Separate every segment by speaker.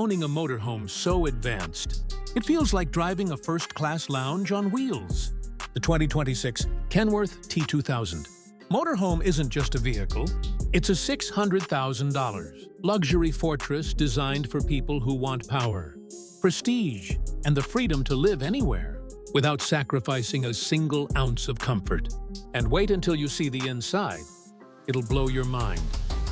Speaker 1: owning a motorhome so advanced, it feels like driving a first-class lounge on wheels. The 2026 Kenworth T2000 Motorhome isn't just a vehicle, it's a $600,000 luxury fortress designed for people who want power, prestige, and the freedom to live anywhere without sacrificing a single ounce of comfort. And wait until you see the inside. It'll blow your mind.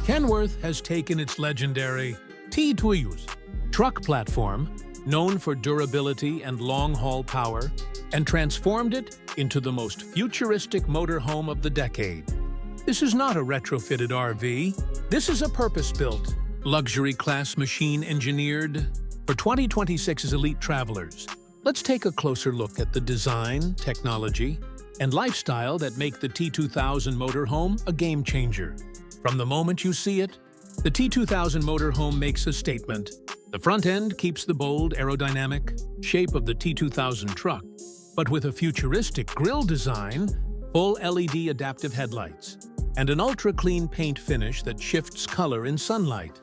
Speaker 1: Kenworth has taken its legendary T2000 truck platform, known for durability and long-haul power, and transformed it into the most futuristic motorhome of the decade. This is not a retrofitted RV. This is a purpose-built, luxury-class machine engineered for 2026's elite travelers. Let's take a closer look at the design, technology, and lifestyle that make the T2000 motorhome a game-changer. From the moment you see it, the T2000 motorhome makes a statement. The front end keeps the bold, aerodynamic shape of the T2000 truck, but with a futuristic grille design, full LED adaptive headlights, and an ultra-clean paint finish that shifts color in sunlight.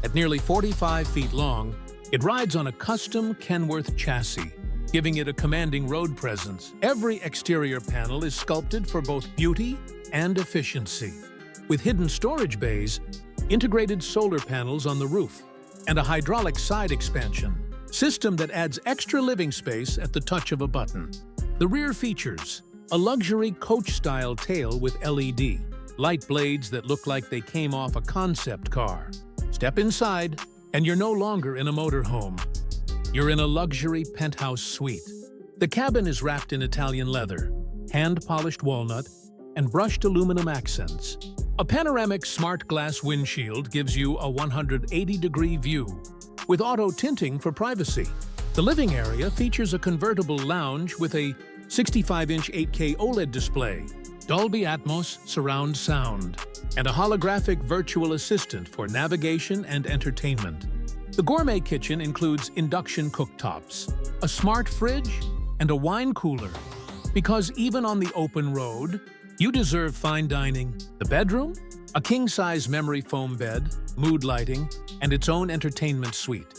Speaker 1: At nearly 45 feet long, it rides on a custom Kenworth chassis, giving it a commanding road presence. Every exterior panel is sculpted for both beauty and efficiency, with hidden storage bays, integrated solar panels on the roof, and a hydraulic side expansion system that adds extra living space at the touch of a button. The rear features a luxury coach-style tail with LED, light blades that look like they came off a concept car. Step inside, and you're no longer in a motorhome. You're in a luxury penthouse suite. The cabin is wrapped in Italian leather, hand-polished walnut, and brushed aluminum accents. A panoramic smart glass windshield gives you a 180-degree view, with auto tinting for privacy. The living area features a convertible lounge with a 65-inch 8K OLED display, Dolby Atmos surround sound, and a holographic virtual assistant for navigation and entertainment. The gourmet kitchen includes induction cooktops, a smart fridge, and a wine cooler. Because even on the open road, you deserve fine dining. The bedroom? A king-size memory foam bed, mood lighting, and its own entertainment suite.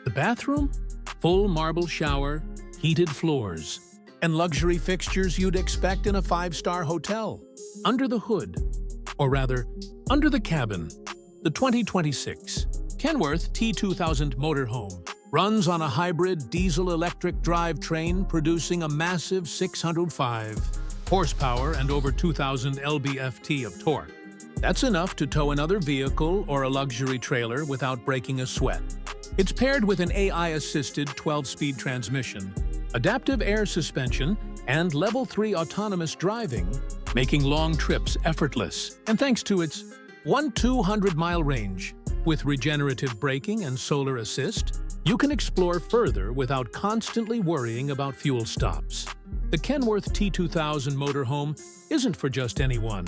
Speaker 1: The bathroom? Full marble shower, heated floors, and luxury fixtures you'd expect in a five-star hotel. Under the hood, or rather, under the cabin, the 2026 Kenworth T2000 Motorhome runs on a hybrid diesel-electric drivetrain producing a massive 605 horsepower and over 2,000 lb-ft of torque. That's enough to tow another vehicle or a luxury trailer without breaking a sweat. It's paired with an AI-assisted 12-speed transmission, adaptive air suspension, and Level 3 autonomous driving, making long trips effortless. And thanks to its 200-mile range, with regenerative braking and solar assist, you can explore further without constantly worrying about fuel stops. The Kenworth T2000 Motorhome isn't for just anyone.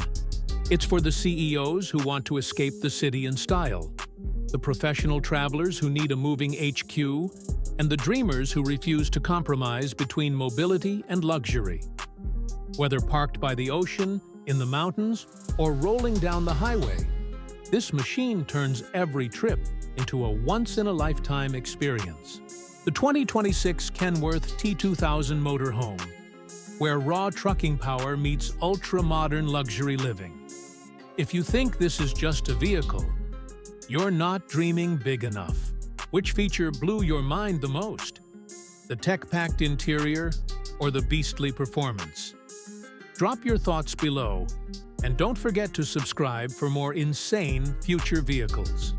Speaker 1: It's for the CEOs who want to escape the city in style, the professional travelers who need a moving HQ, and the dreamers who refuse to compromise between mobility and luxury. Whether parked by the ocean, in the mountains, or rolling down the highway, this machine turns every trip into a once-in-a-lifetime experience. The 2026 Kenworth T2000 Motorhome, where raw trucking power meets ultra-modern luxury living. If you think this is just a vehicle, you're not dreaming big enough. Which feature blew your mind the most? The tech-packed interior or the beastly performance? Drop your thoughts below, and don't forget to subscribe for more insane future vehicles.